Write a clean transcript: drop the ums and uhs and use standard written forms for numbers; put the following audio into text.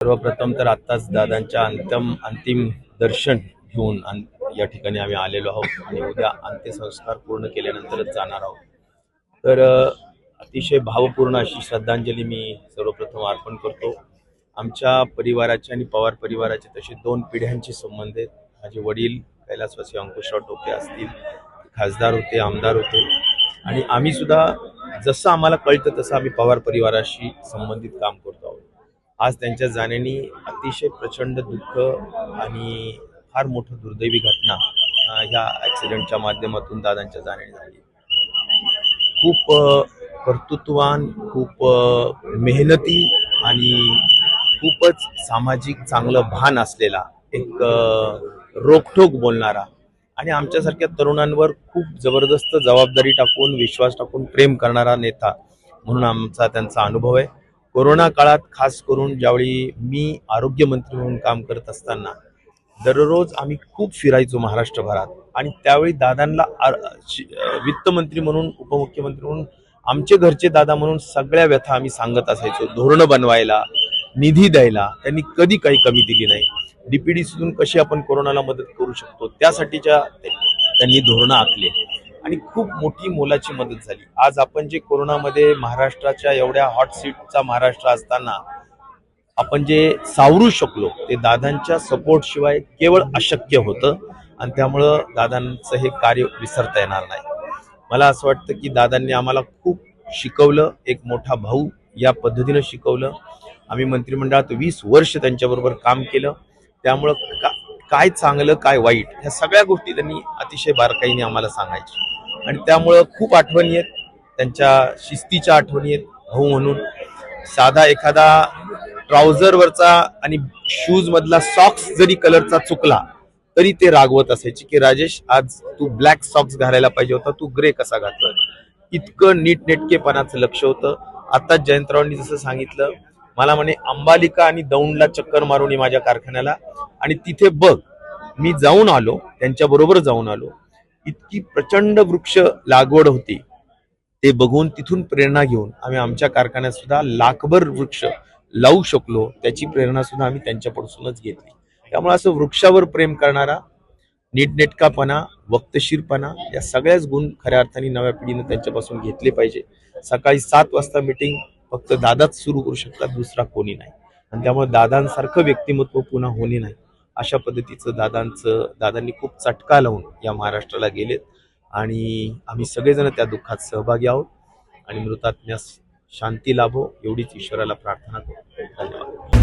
सर्वप्रथम तर आत्ताच दादांच्या अंतिम दर्शन घेऊन या ठिकाणी आम्ही आलेलो आहोत आणि उद्या अंत्यसंस्कार पूर्ण केल्यानंतरच जाणार आहोत. तर अतिशय भावपूर्ण अशी श्रद्धांजली मी सर्वप्रथम अर्पण करतो. आमच्या परिवाराचे आणि पवार परिवाराचे तसे 2 पिढ्यांचे संबंध आहेत. माझे वडील कैलासवासी अंकुशराव टोपे असतील, खासदार होते, आमदार होते आणि आम्ही सुद्धा जसं आम्हाला कळतं तसं आम्ही पवार परिवाराशी संबंधित काम करतो आहोत. आज त्यांच्या जाण्याने अतिशय प्रचंड दुःख आणि फार मोठं दुर्दैवी घटना ह्या ॲक्सिडेंटच्या माध्यमातून दादांच्या जाण्याने झाली. खूप कर्तृत्ववान, खूप मेहनती आणि खूपच सामाजिक चांगलं भान असलेला एक रोखठोक बोलणारा आणि आमच्यासारख्या तरुणांवर खूप जबरदस्त जबाबदारी टाकून, विश्वास टाकून प्रेम करणारा नेता म्हणून आमचा त्यांचा अनुभव आहे. कोरोना काळात खास करून ज्यावेळी मी आरोग्यमंत्री म्हणून काम करत असताना दररोज आम्ही खूप फिरायचो महाराष्ट्रभरात आणि त्यावेळी दादांना वित्तमंत्री म्हणून, उपमुख्यमंत्री म्हणून, आमचे घरचे दादा म्हणून सगळ्या व्यथा आम्ही सांगत असायचो. धोरणं बनवायला, निधी द्यायला त्यांनी कधी काही कमी दिली नाही. डीपीडीसीतून कशी आपण कोरोनाला मदत करू शकतो त्यासाठीच्या त्यांनी धोरणं आखली आणि खूप मोठी मोलाची मदत झाली. आज आपण जे कोरोनामध्ये महाराष्ट्राच्या एवढ्या हॉट सीटचा महाराष्ट्र असताना आपण जे सावरू शकलो ते दादांच्या सपोर्ट शिवाय केवळ अशक्य होतं आणि त्यामुळं दादांचं हे कार्य विसरता येणार नाही. मला असं वाटतं की दादांनी आम्हाला खूप शिकवलं, एक मोठा भाऊ या पद्धतीनं शिकवलं. आम्ही मंत्रिमंडळात 20 वर्ष त्यांच्याबरोबर काम केलं. त्यामुळं काय चांगलं काय वाईट ह्या सगळ्या गोष्टी त्यांनी अतिशय बारकाईने आम्हाला सांगायच्या आणि त्यामुळं खूप आठवणी आहेत त्यांच्या, शिस्तीच्या आठवणी आहेत. भाऊ म्हणून साधा एखादा ट्राउझरवरचा आणि शूज मधला सॉक्स जरी कलरचा चुकला तरी ते रागवत असायचे की राजेश आज तू ब्लॅक सॉक्स घालायला पाहिजे होता, तू ग्रे कसा घातला. इतकं नीटनेटकेपणाचं लक्ष होतं. आता जयंतरावांनी जसं सांगितलं, मला म्हणे अंबालिका आणि दौंडला चक्कर मारून माझ्या कारखान्याला आणि तिथे बघ, मी जाऊन आलो, त्यांच्याबरोबर जाऊन आलो. इतकी प्रचंड वृक्ष लागवड होती. ते बघून तिथून प्रेरणा घेऊन आम्ही आमच्या कारखान्यात सुद्धा लाखभर वृक्ष लावू शकलो. त्याची प्रेरणा सुद्धा आम्ही त्यांच्यापासूनच घेतली. त्यामुळे असं वृक्षावर प्रेम करणारा, नीटनेटकापणा, वक्तशीरपणा या सगळ्याच गुण खऱ्या अर्थाने नव्या पिढीनं त्यांच्यापासून घेतले पाहिजे. सकाळी 7 वाजता मीटिंग फक्त दादाच सुरू करू शकतात, दुसरा कोणी नाही आणि त्यामुळे दादांसारखं व्यक्तिमत्व पुन्हा होणे नाही अशा पद्धतीचं दादांनी खूप चटका लावून या महाराष्ट्राला गेलेत आणि आम्ही सगळेजण त्या दुःखात सहभागी आहोत आणि मृतात्म्यास शांती लाभो एवढीच ईश्वराला प्रार्थना करतो. धन्यवाद.